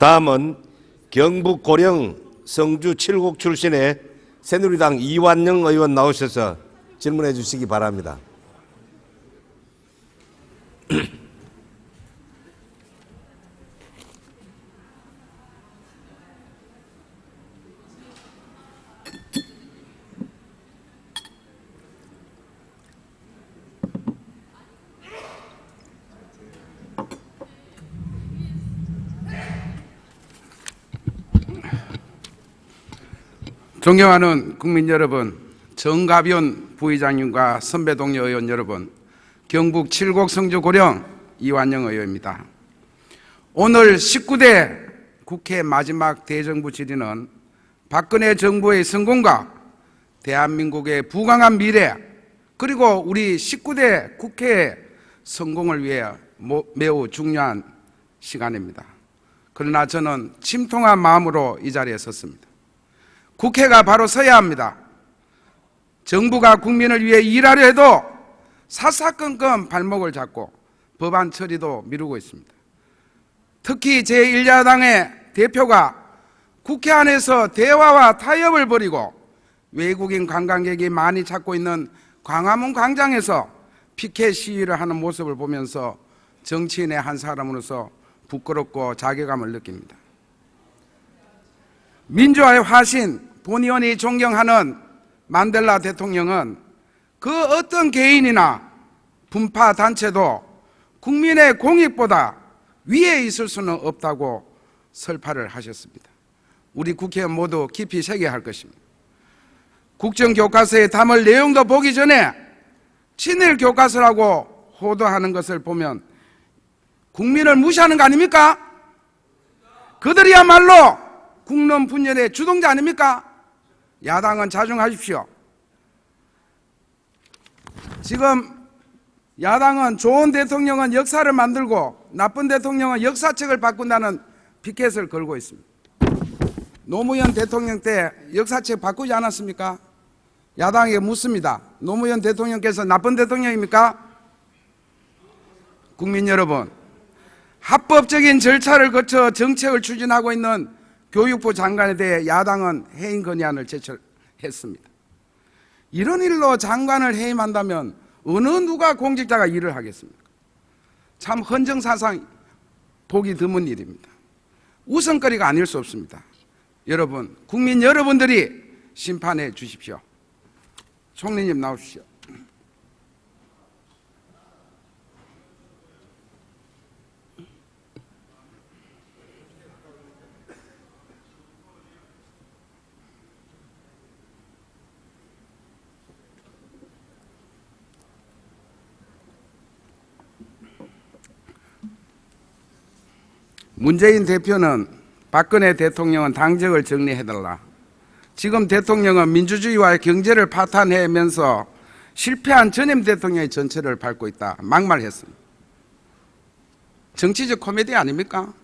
다음은 경북 고령 성주 칠곡 출신의 새누리당 이완영 의원 나오셔서 질문해 주시기 바랍니다. 존경하는 국민 여러분, 정가변 부의장님과 선배 동료 의원 여러분, 경북 칠곡 성주 고령 이완영 의원입니다. 오늘 19대 국회 마지막 대정부 질의는 박근혜 정부의 성공과 대한민국의 부강한 미래, 그리고 우리 19대 국회의 성공을 위해 매우 중요한 시간입니다. 그러나 저는 침통한 마음으로 이 자리에 섰습니다. 국회가 바로 서야 합니다. 정부가 국민을 위해 일하려 해도 사사건건 발목을 잡고 법안 처리도 미루고 있습니다. 특히 제1야당의 대표가 국회 안에서 대화와 타협을 벌이고 외국인 관광객이 많이 찾고 있는 광화문 광장에서 피켓 시위를 하는 모습을 보면서 정치인의 한 사람으로서 부끄럽고 자괴감을 느낍니다. 민주화의 화신, 본의원이 존경하는 만델라 대통령은 그 어떤 개인이나 분파 단체도 국민의 공익보다 위에 있을 수는 없다고 설파를 하셨습니다. 우리 국회의원 모두 깊이 새겨야 할 것입니다. 국정교과서에 담을 내용도 보기 전에 친일 교과서라고 호도하는 것을 보면 국민을 무시하는 거 아닙니까? 그들이야말로 국론 분열의 주동자 아닙니까? 야당은 자중하십시오. 지금 야당은 좋은 대통령은 역사를 만들고 나쁜 대통령은 역사책을 바꾼다는 피켓을 걸고 있습니다. 노무현 대통령 때 역사책 바꾸지 않았습니까? 야당에게 묻습니다. 노무현 대통령께서 나쁜 대통령입니까? 국민 여러분, 합법적인 절차를 거쳐 정책을 추진하고 있는 교육부 장관에 대해 야당은 해임 건의안을 제출했습니다. 이런 일로 장관을 해임한다면 어느 누가 공직자가 일을 하겠습니까? 참 헌정사상 보기 드문 일입니다. 웃음거리가 아닐 수 없습니다. 여러분, 국민 여러분들이 심판해 주십시오. 총리님 나오십시오. 문재인 대표는 박근혜 대통령은 당적을 정리해달라. 지금 대통령은 민주주의와 경제를 파탄해면서 실패한 전임 대통령의 전철을 밟고 있다. 막말했습니다. 정치적 코미디 아닙니까?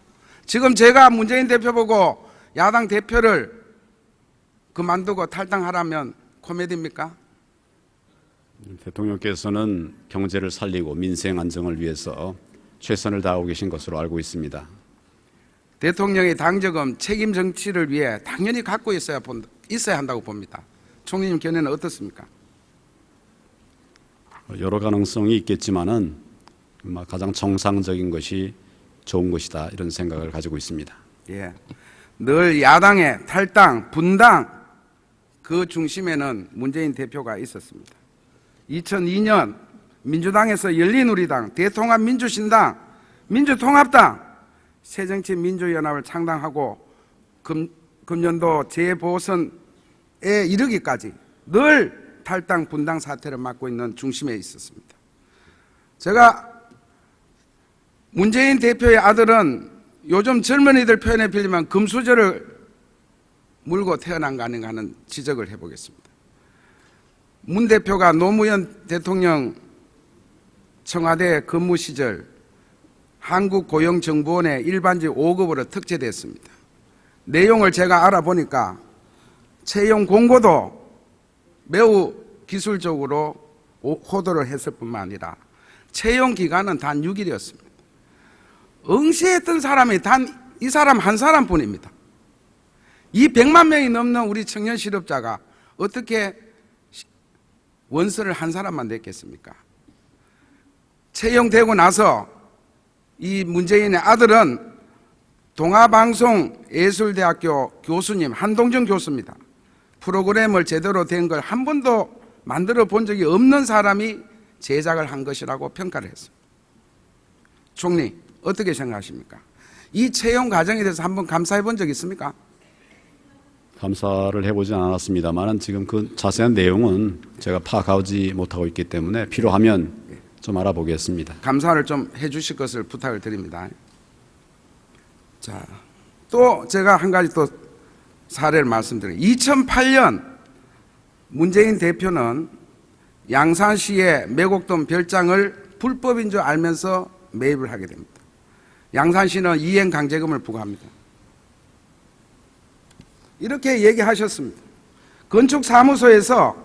지금 제가 문재인 대표 보고 야당 대표를 그만두고 탈당하라면 코미디입니까? 대통령께서는 경제를 살리고 민생 안정을 위해서 최선을 다하고 계신 것으로 알고 있습니다. 대통령의 당적은 책임 정치를 위해 당연히 갖고 있어야 한다고 봅니다. 총리님 견해는 어떻습니까? 여러 가능성이 있겠지만은 가장 정상적인 것이 좋은 것이다, 이런 생각을 가지고 있습니다. 예, 늘 야당의 탈당, 분당 그 중심에는 문재인 대표가 있었습니다. 2002년 민주당에서 열린우리당, 대통합민주신당, 민주통합당, 새정치민주연합을 창당하고 금년도 재보선에 이르기까지 늘 탈당 분당 사태를 맡고 있는 중심에 있었습니다. 제가 문재인 대표의 아들은 요즘 젊은이들 표현에 빌리면 금수저를 물고 태어난 거 아닌가 하는 지적을 해보겠습니다. 문 대표가 노무현 대통령 청와대 근무 시절 한국고용정보원의 일반직 5급으로 특채됐습니다. 내용을 제가 알아보니까 채용 공고도 매우 기술적으로 호도를 했을 뿐만 아니라 채용 기간은 단 6일이었습니다. 응시했던 사람이 단 이 사람 한 사람뿐입니다. 이 100만 명이 넘는 우리 청년 실업자가 어떻게 원서를 한 사람만 냈겠습니까? 채용되고 나서 이 문재인의 아들은 동아방송예술대학교 교수님 한동준 교수입니다. 프로그램을 제대로 된 걸 한 번도 만들어 본 적이 없는 사람이 제작을 한 것이라고 평가를 했습니다. 총리, 어떻게 생각하십니까? 이 채용 과정에 대해서 한번 감사해 본 적 있습니까? 감사를 해보진 않았습니다만 지금 그 자세한 내용은 제가 파악하지 못하고 있기 때문에 필요하면 좀 알아보겠습니다. 감사를 좀 해주실 것을 부탁을 드립니다. 자, 또 제가 한 가지 또 사례를 말씀드려요. 2008년 문재인 대표는 양산시의 매곡동 별장을 불법인 줄 알면서 매입을 하게 됩니다. 양산시는 이행 강제금을 부과합니다. 이렇게 얘기하셨습니다. 건축사무소에서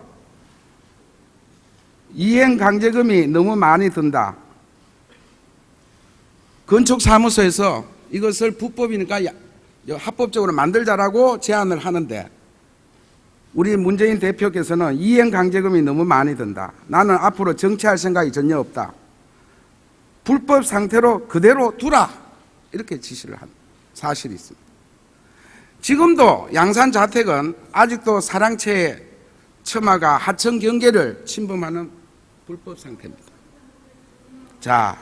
이행 강제금이 너무 많이 든다. 건축사무소에서 이것을 불법이니까 합법적으로 만들자라고 제안을 하는데 우리 문재인 대표께서는 이행 강제금이 너무 많이 든다. 나는 앞으로 정치할 생각이 전혀 없다. 불법 상태로 그대로 두라. 이렇게 지시를 한 사실이 있습니다. 지금도 양산 자택은 아직도 사랑채의 처마가 하천 경계를 침범하는 불법 상태입니다. 자,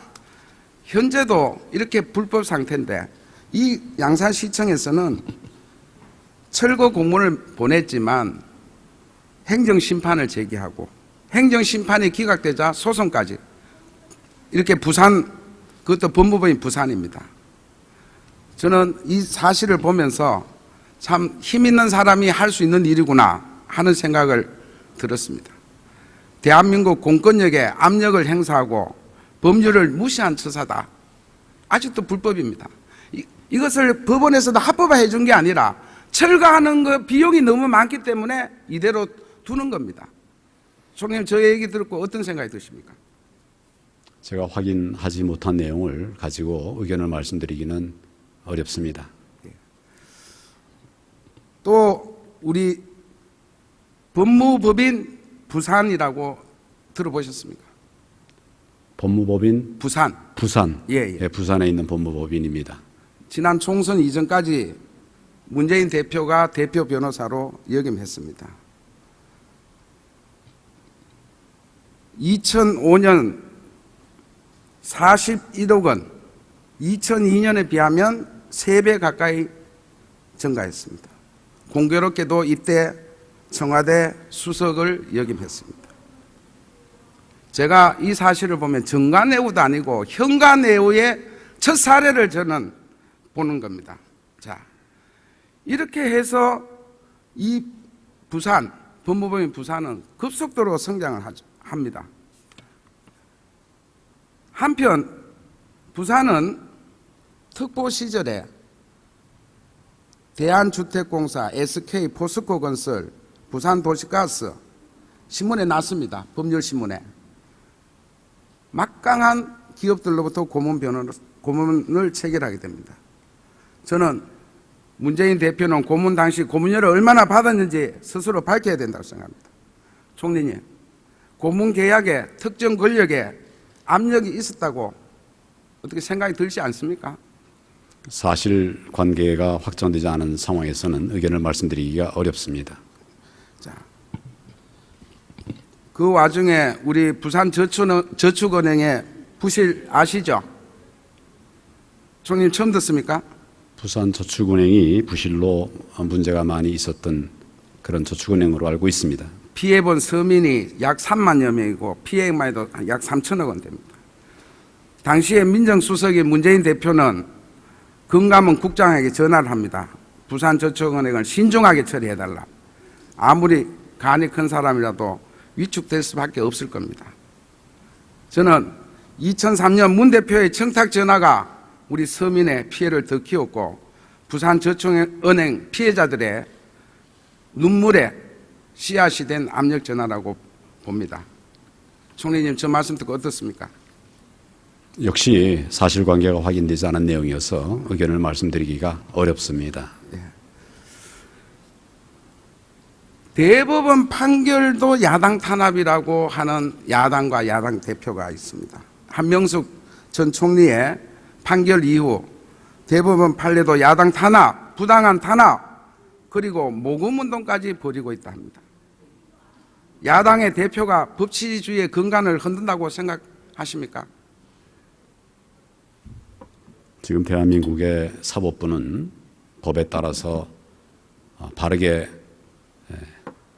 현재도 이렇게 불법 상태인데 이 양산시청에서는 철거 공문을 보냈지만 행정심판을 제기하고 행정심판이 기각되자 소송까지 이렇게 부산, 그것도 법무부인 부산입니다. 저는 이 사실을 보면서 참 힘있는 사람이 할 수 있는 일이구나 하는 생각을 들었습니다. 대한민국 공권력에 압력을 행사하고 법률을 무시한 처사다. 아직도 불법입니다. 이것을 법원에서도 합법화해 준 게 아니라 철거하는 거 비용이 너무 많기 때문에 이대로 두는 겁니다. 총리님, 저 얘기 듣고 어떤 생각이 드십니까? 제가 확인하지 못한 내용을 가지고 의견을 말씀드리기는 어렵습니다. 또 우리 법무법인 부산이라고 들어보셨습니까? 법무법인 부산. 예. 예, 부산에 있는 법무법인입니다. 지난 총선 이전까지 문재인 대표가 대표 변호사로 역임했습니다. 2005년 41억 원, 2002년에 비하면 3배 가까이 증가했습니다. 공교롭게도 이때 청와대 수석을 역임했습니다. 제가 이 사실을 보면 정관예우도 아니고 현관예우의 첫 사례를 저는 보는 겁니다. 자, 이렇게 해서 이 부산, 법무법인 부산은 급속도로 성장을 합니다. 한편 부산은 특보 시절에 대한주택공사, SK, 포스코건설, 부산도시가스 신문에 났습니다. 법률신문에. 막강한 기업들로부터 고문을 체결하게 됩니다. 저는 문재인 대표는 고문 당시 고문료를 얼마나 받았는지 스스로 밝혀야 된다고 생각합니다. 총리님, 고문 계약에 특정 권력에 압력이 있었다고 어떻게 생각이 들지 않습니까? 사실관계가 확정되지 않은 상황에서는 의견을 말씀드리기가 어렵습니다. 자, 그 와중에 우리 부산저축은행의 부실 아시죠? 총님 처음 듣습니까? 부산저축은행이 부실로 문제가 많이 있었던 그런 저축은행으로 알고 있습니다. 피해본 서민이 약 3만여 명이고 피해액만 해도 약 3천억 원 됩니다. 당시에 민정수석이 문재인 대표는 금감원 국장에게 전화를 합니다. 부산저축은행을 신중하게 처리해달라. 아무리 간이 큰 사람이라도 위축될 수밖에 없을 겁니다. 저는 2003년 문 대표의 청탁 전화가 우리 서민의 피해를 더 키웠고 부산저축은행 피해자들의 눈물에 씨앗이 된 압력 전화라고 봅니다. 총리님, 저 말씀 듣고 어떻습니까? 역시 사실관계가 확인되지 않은 내용이어서 의견을 말씀드리기가 어렵습니다. 대법원 판결도 야당 탄압이라고 하는 야당과 야당 대표가 있습니다. 한명숙 전 총리의 판결 이후 대법원 판례도 야당 탄압, 부당한 탄압, 그리고 모금운동까지 벌이고 있다 합니다. 야당의 대표가 법치주의의 근간을 흔든다고 생각하십니까? 지금 대한민국의 사법부는 법에 따라서 바르게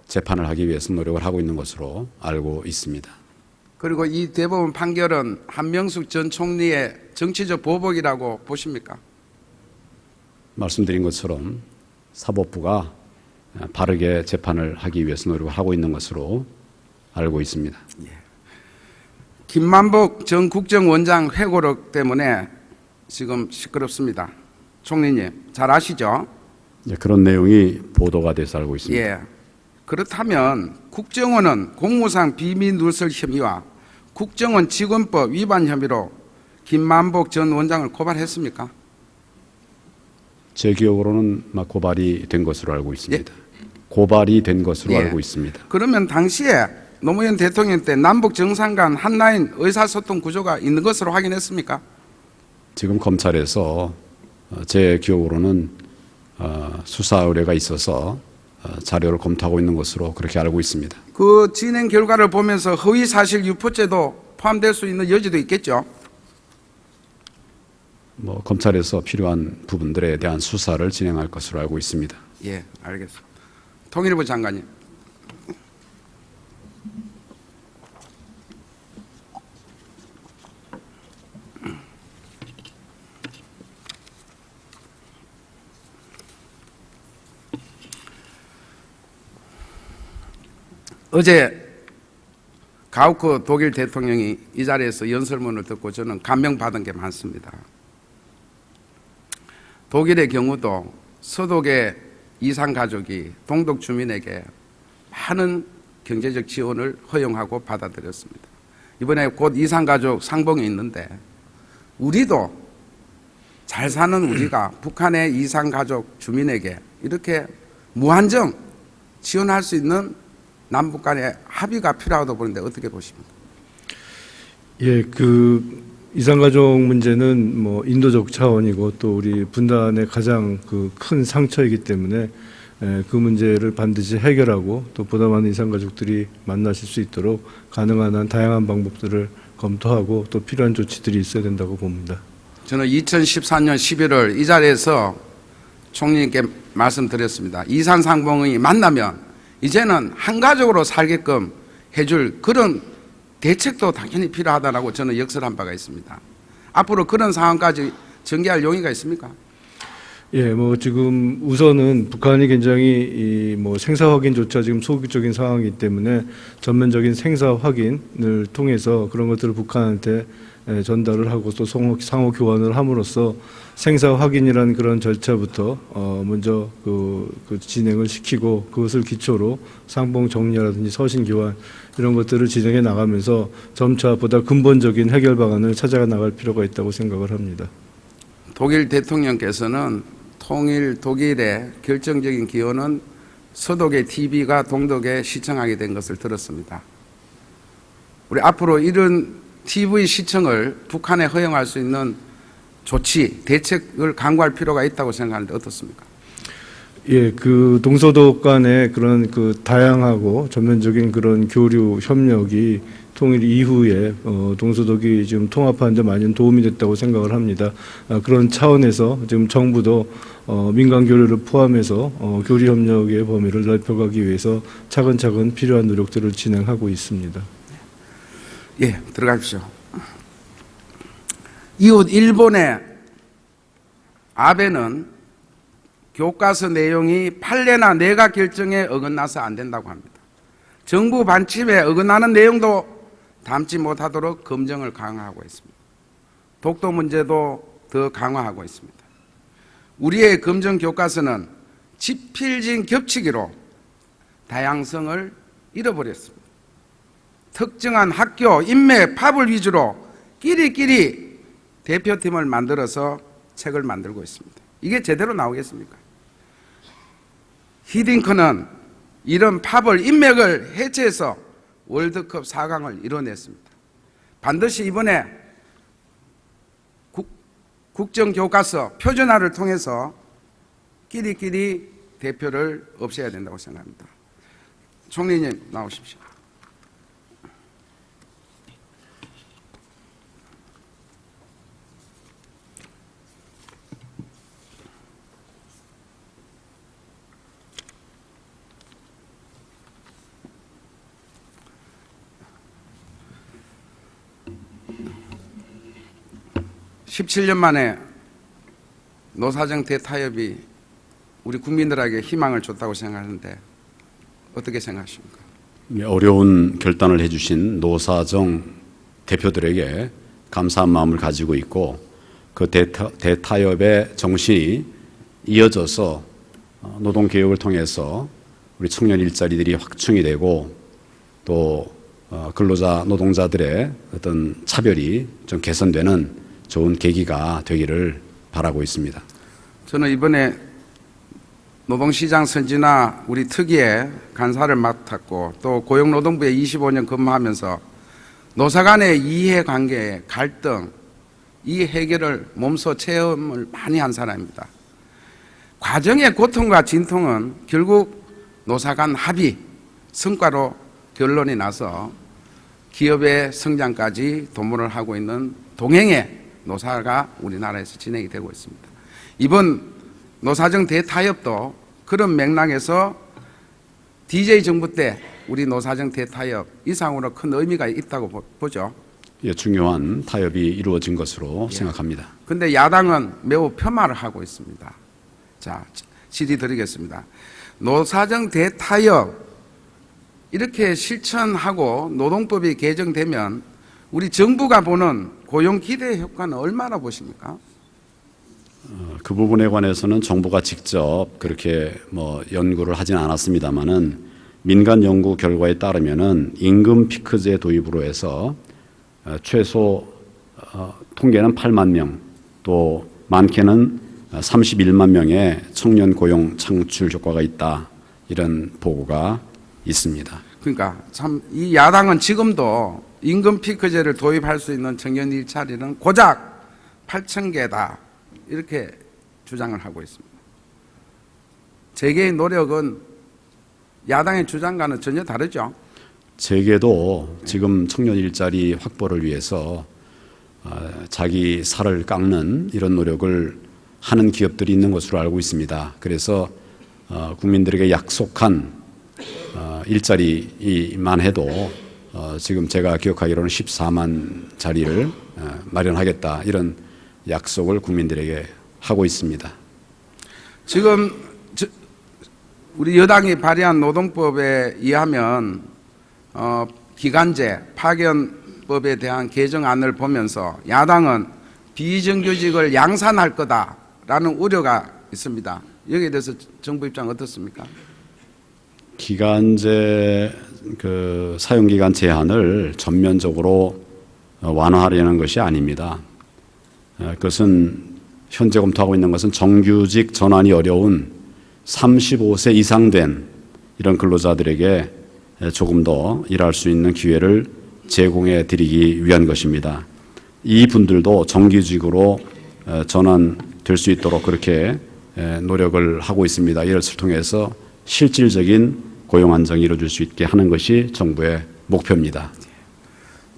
재판을 하기 위해서 노력을 하고 있는 것으로 알고 있습니다. 그리고 이 대법원 판결은 한명숙 전 총리의 정치적 보복이라고 보십니까? 말씀드린 것처럼 사법부가 바르게 재판을 하기 위해서 노력을 하고 있는 것으로 알고 있습니다. 김만복 전 국정원장 회고록 때문에 지금 시끄럽습니다. 총리님 잘 아시죠? 그런 내용이 보도가 돼서 알고 있습니다. 예. 그렇다면 국정원은 공무상 비밀 누설 혐의와 국정원 직원법 위반 혐의로 김만복 전 원장을 고발했습니까? 제 기억으로는 고발이 된 것으로 알고 있습니다. 고발이 된 것으로 예. 알고 있습니다. 그러면 당시에 노무현 대통령 때 남북 정상 간 한라인 의사소통 구조가 있는 것으로 확인했습니까? 지금 검찰에서 제 기억으로는 수사 의뢰가 있어서 자료를 검토하고 있는 것으로 그렇게 알고 있습니다. 그 진행 결과를 보면서 허위사실 유포죄도 포함될 수 있는 여지도 있겠죠? 검찰에서 필요한 부분들에 대한 수사를 진행할 것으로 알고 있습니다. 예, 알겠습니다. 통일부 장관님. 어제 가우크 독일 대통령이 이 자리에서 연설문을 듣고 저는 감명받은 게 많습니다. 독일의 경우도 서독의 이산 가족이 동독 주민에게 많은 경제적 지원을 허용하고 받아들였습니다. 이번에 곧 이산 가족 상봉이 있는데 우리도 잘 사는 우리가 북한의 이산 가족 주민에게 이렇게 무한정 지원할 수 있는 남북 간의 합의가 필요하다고 보는데 어떻게 보십니까? 예, 이산가족 문제는 인도적 차원이고 또 우리 분단의 가장 큰 상처이기 때문에 그 문제를 반드시 해결하고 또 보다 많은 이산가족들이 만나실 수 있도록 가능한 한 다양한 방법들을 검토하고 또 필요한 조치들이 있어야 된다고 봅니다. 저는 2014년 11월 이 자리에서 총리님께 말씀드렸습니다. 이산 상봉이 만나면 이제는 한 가족으로 살게끔 해줄 그런 대책도 당연히 필요하다고 저는 역설한 바가 있습니다. 앞으로 그런 상황까지 전개할 용의가 있습니까? 예, 지금 우선은 북한이 굉장히 생사 확인조차 지금 소극적인 상황이기 때문에 전면적인 생사 확인을 통해서 그런 것들을 북한한테 전달을 하고 또 상호 교환을 함으로써 생사 확인이라는 그런 절차부터 먼저 그 진행을 시키고 그것을 기초로 상봉 정리라든지 서신 교환 이런 것들을 진행해 나가면서 점차 보다 근본적인 해결 방안을 찾아가 나갈 필요가 있다고 생각을 합니다. 독일 대통령께서는 통일 독일의 결정적인 기여는 서독의 TV가 동독에 시청하게 된 것을 들었습니다. 우리 앞으로 이런 TV 시청을 북한에 허용할 수 있는 조치, 대책을 강구할 필요가 있다고 생각하는데 어떻습니까? 예, 동서독 간의 그런 다양하고 전면적인 그런 교류 협력이 통일 이후에 동서독이 지금 통합하는 데 많은 도움이 됐다고 생각을 합니다. 그런 차원에서 지금 정부도 민간 교류를 포함해서 교류 협력의 범위를 넓혀가기 위해서 차근차근 필요한 노력들을 진행하고 있습니다. 예, 들어가십시오. 이웃 일본의 아베는 교과서 내용이 판례나 내각 결정에 어긋나서 안 된다고 합니다. 정부 반침에 어긋나는 내용도 담지 못하도록 검증을 강화하고 있습니다. 독도 문제도 더 강화하고 있습니다. 우리의 검증 교과서는 지필진 겹치기로 다양성을 잃어버렸습니다. 특정한 학교, 인맥, 팝을 위주로 끼리끼리 대표팀을 만들어서 책을 만들고 있습니다. 이게 제대로 나오겠습니까? 히딩크는 이런 파벌 인맥을 해체해서 월드컵 4강을 이뤄냈습니다. 반드시 이번에 국정교과서 표준화를 통해서 끼리끼리 대표를 없애야 된다고 생각합니다. 총리님 나오십시오. (17년) 만에 노사정 대타협이 우리 국민들에게 희망을 줬다고 생각하는데 어떻게 생각하십니까? 어려운 결단을 해주신 노사정 대표들에게 감사한 마음을 가지고 있고 그 대타협의 정신이 이어져서 노동개혁을 통해서 우리 청년 일자리들이 확충이 되고 또 근로자 노동자들의 어떤 차별이 좀 개선되는 좋은 계기가 되기를 바라고 있습니다. 저는 이번에 노동시장 선진화 우리 특위의 간사를 맡았고 또 고용노동부에 25년 근무하면서 노사 간의 이해관계, 갈등, 이 해결을 몸소 체험을 많이 한 사람입니다. 과정의 고통과 진통은 결국 노사 간 합의, 성과로 결론이 나서 기업의 성장까지 도모를 하고 있는 동행의 노사가 우리나라에서 진행이 되고 있습니다. 이번 노사정 대타협도 그런 맥락에서 DJ 정부 때 우리 노사정 대타협 이상으로 큰 의미가 있다고 보죠. 예, 중요한 타협이 이루어진 것으로 생각합니다. 그런데 야당은 매우 폄하를 하고 있습니다. 자, 질의 드리겠습니다. 노사정 대타협 이렇게 실천하고 노동법이 개정되면 우리 정부가 보는 고용 기대 효과는 얼마나 보십니까? 그 부분에 관해서는 정부가 직접 그렇게 연구를 하진 않았습니다만은 민간 연구 결과에 따르면은 임금 피크제 도입으로 해서 최소 통계는 8만 명, 또 많게는 31만 명의 청년 고용 창출 효과가 있다, 이런 보고가 있습니다. 그러니까 참 이 야당은 지금도 임금 피크제를 도입할 수 있는 청년 일자리는 고작 8,000개다 이렇게 주장을 하고 있습니다. 재계의 노력은 야당의 주장과는 전혀 다르죠. 재계도 지금 청년 일자리 확보를 위해서 자기 살을 깎는 이런 노력을 하는 기업들이 있는 것으로 알고 있습니다. 그래서 국민들에게 약속한 일자리만 해도 지금 제가 기억하기로는 14만 자리를 마련하겠다, 이런 약속을 국민들에게 하고 있습니다. 지금 우리 여당이 발의한 노동법에 의하면 기간제, 파견법에 대한 개정안을 보면서 야당은 비정규직을 양산할 거다라는 우려가 있습니다. 여기에 대해서 정부 입장 어떻습니까? 기간제 사용기간 제한을 전면적으로 완화하려는 것이 아닙니다. 그것은 현재 검토하고 있는 것은 정규직 전환이 어려운 35세 이상 된 이런 근로자들에게 조금 더 일할 수 있는 기회를 제공해 드리기 위한 것입니다. 이 분들도 정규직으로 전환될 수 있도록 그렇게 노력을 하고 있습니다. 이것을 통해서 실질적인 고용 안정이 이루어질 수 있게 하는 것이 정부의 목표입니다.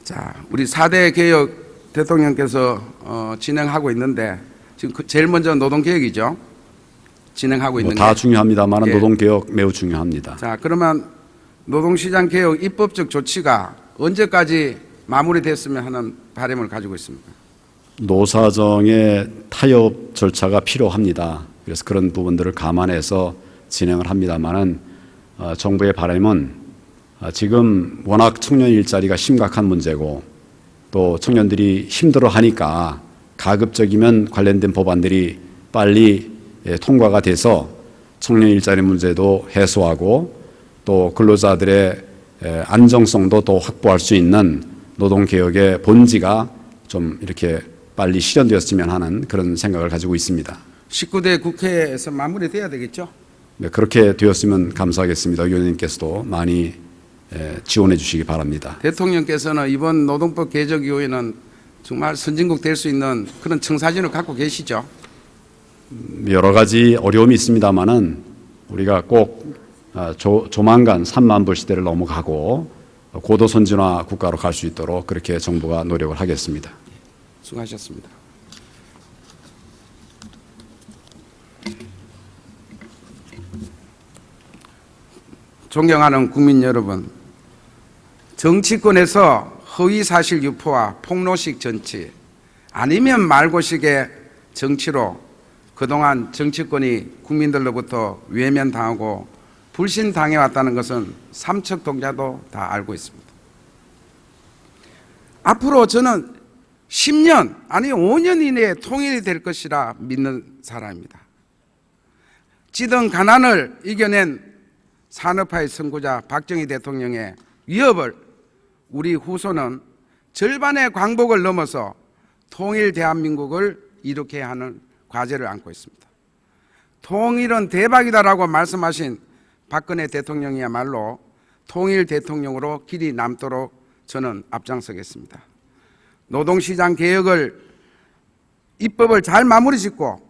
자, 우리 4대 개혁 대통령께서 진행하고 있는데 지금 제일 먼저 노동개혁이죠. 진행하고 있는 다 중요합니다만 예. 노동개혁 매우 중요합니다. 자, 그러면 노동시장 개혁 입법적 조치가 언제까지 마무리됐으면 하는 바람을 가지고 있습니까? 노사정의 타협 절차가 필요합니다. 그래서 그런 부분들을 감안해서 진행을 합니다만은 정부의 바람은 지금 워낙 청년 일자리가 심각한 문제고 또 청년들이 힘들어하니까 가급적이면 관련된 법안들이 빨리 통과가 돼서 청년 일자리 문제도 해소하고 또 근로자들의 안정성도 더 확보할 수 있는 노동개혁의 본지가 좀 이렇게 빨리 실현되었으면 하는 그런 생각을 가지고 있습니다. 19대 국회에서 마무리돼야 되겠죠? 네, 그렇게 되었으면 감사하겠습니다. 의원님께서도 많이 지원해 주시기 바랍니다. 대통령께서는 이번 노동법 개정 이후에는 정말 선진국 될 수 있는 그런 청사진을 갖고 계시죠? 여러 가지 어려움이 있습니다만은 우리가 꼭 조만간 3만 불 시대를 넘어가고 고도 선진화 국가로 갈 수 있도록 그렇게 정부가 노력을 하겠습니다. 수고하셨습니다. 존경하는 국민 여러분, 정치권에서 허위사실 유포와 폭로식 정치 아니면 말고식의 정치로 그동안 정치권이 국민들로부터 외면당하고 불신당해왔다는 것은 삼척동자도 다 알고 있습니다. 앞으로 저는 10년 아니 5년 이내에 통일이 될 것이라 믿는 사람입니다. 찌든 가난을 이겨낸 산업화의 선구자 박정희 대통령의 위협을 우리 후손은 절반의 광복을 넘어서 통일 대한민국을 이룩해야 하는 과제를 안고 있습니다. 통일은 대박이다라고 말씀하신 박근혜 대통령이야말로 통일 대통령으로 길이 남도록 저는 앞장서겠습니다. 노동시장 개혁을 입법을 잘 마무리 짓고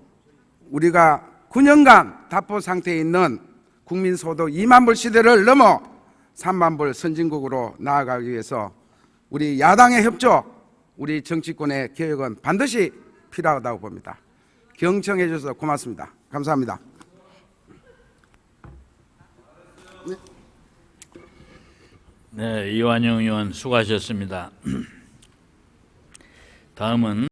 우리가 9년간 답보 상태에 있는 국민소득 2만 불 시대를 넘어 3만 불 선진국으로 나아가기 위해서 우리 야당의 협조, 우리 정치권의 개혁은 반드시 필요하다고 봅니다. 경청해 주셔서 고맙습니다. 감사합니다. 네, 이완영 의원 수고하셨습니다. 다음은